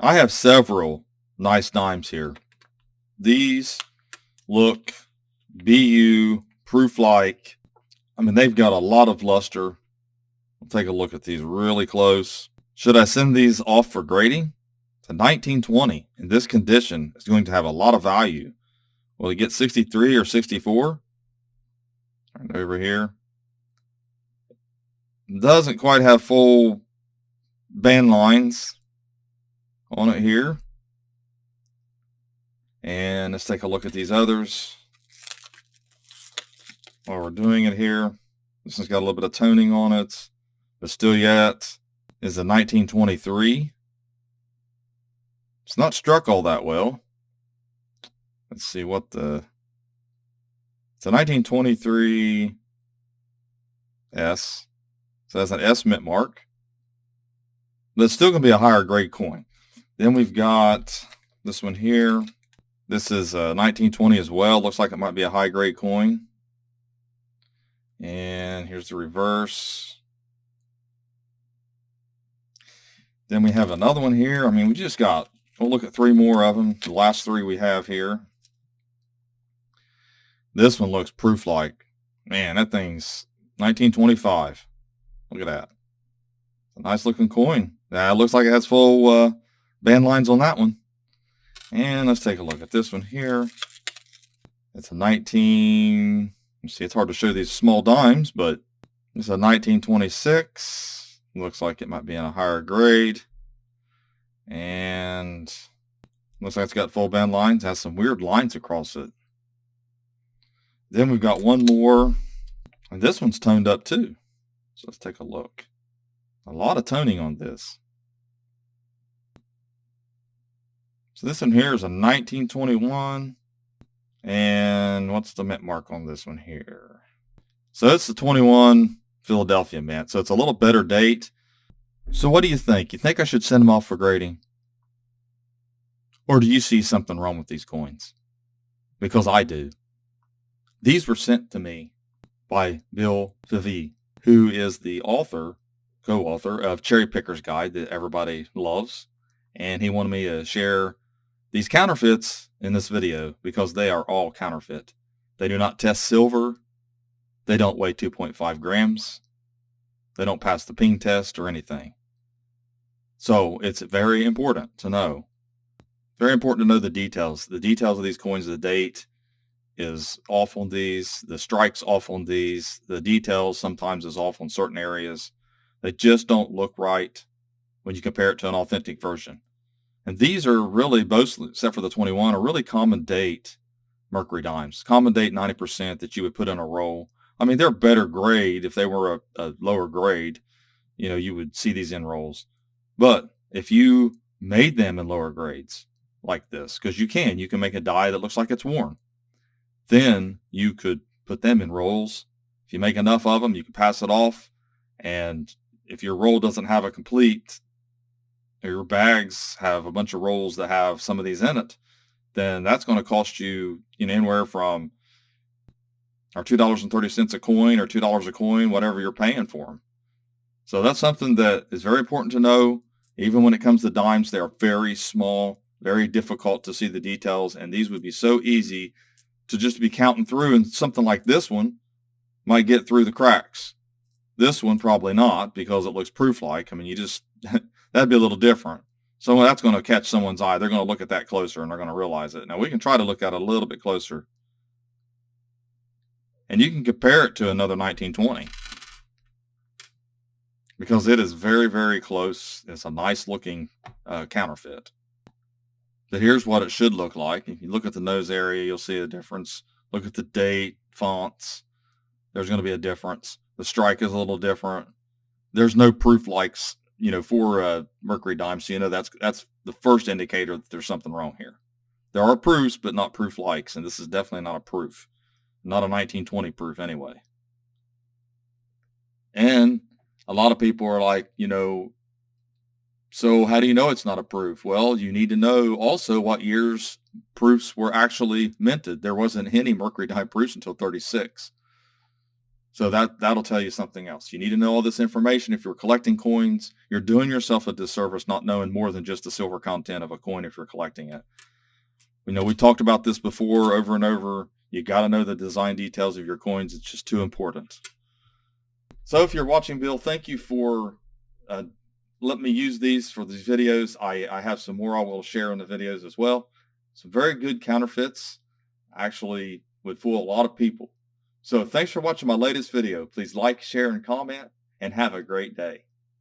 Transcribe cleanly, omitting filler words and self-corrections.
I have several nice dimes here. These look BU proof-like. I mean, they've got a lot of luster. We'll take a look at these really close. Should I send these off for grading? It's a 1920. In this condition, it's going to have a lot of value. Will it get 63 or 64? Right over here. Doesn't quite have full band lines on it here. And let's take a look at these others while we're doing it here. This one's got a little bit of toning on it, but still yet is a 1923. It's not struck all that well. Let's see what it's a 1923 S. So that's an S mint mark. But it's still going to be a higher grade coin. Then we've got this one here. This is a 1920 as well. Looks like it might be a high grade coin. And here's the reverse. Then we have another one here. I mean, we'll look at three more of them. The last three we have here. This one looks proof-like. Man, that thing's 1925. Look at that. It's a nice looking coin. It looks like it has full band lines on that one. And let's take a look at this one here. It's a 19... You see, it's hard to show these small dimes, but it's a 1926. Looks like it might be in a higher grade. And looks like it's got full band lines. It has some weird lines across it. Then we've got one more. And this one's toned up too. So let's take a look. A lot of toning on this. So this one here is a 1921. And what's the mint mark on this one here? So it's the 21 Philadelphia mint. So it's a little better date. So what do you think? You think I should send them off for grading? Or do you see something wrong with these coins? Because I do. These were sent to me by Bill Vivi, who is the co-author of Cherry Picker's Guide that everybody loves. And he wanted me to share these counterfeits in this video because they are all counterfeit. They do not test silver. They don't weigh 2.5 grams. They don't pass the ping test or anything. So it's very important to know. Very important to know the details. The details of these coins, the date is off on these. The strike's off on these. The details sometimes is off on certain areas. They just don't look right when you compare it to an authentic version. And these are really, both, except for the 21, are really common date Mercury dimes. Common date 90% that you would put in a roll. I mean, they're better grade. If they were a lower grade, you would see these in rolls. But if you made them in lower grades like this, because you can make a die that looks like it's worn, then you could put them in rolls. If you make enough of them, you can pass it off. And if your roll doesn't have a complete, or your bags have a bunch of rolls that have some of these in it, then that's going to cost you, anywhere from $2.30 a coin or $2 a coin, whatever you're paying for them. So that's something that is very important to know. Even when it comes to dimes, they are very small, very difficult to see the details. And these would be so easy to just be counting through. And something like this one might get through the cracks. This one probably not, because it looks proof-like. I mean, that'd be a little different. So that's going to catch someone's eye. They're going to look at that closer and they're going to realize it. Now we can try to look at it a little bit closer. And you can compare it to another 1920. Because it is very, very close. It's a nice looking counterfeit. But here's what it should look like. If you look at the nose area, you'll see a difference. Look at the date, fonts. There's going to be a difference. The strike is a little different. There's no proof likes, for Mercury dimes. So that's the first indicator that there's something wrong here. There are proofs, but not proof likes. And this is definitely not a proof. Not a 1920 proof anyway. And a lot of people are like, so how do you know it's not a proof? Well, you need to know also what years proofs were actually minted. There wasn't any Mercury dime proofs until 36. So that'll tell you something else. You need to know all this information. If you're collecting coins, you're doing yourself a disservice not knowing more than just the silver content of a coin if you're collecting it. We talked about this before over and over. You got to know the design details of your coins. It's just too important. So if you're watching, Bill, thank you for letting me use these for these videos. I have some more I will share in the videos as well. Some very good counterfeits. Actually would fool a lot of people. So thanks for watching my latest video. Please like, share, and comment, and have a great day.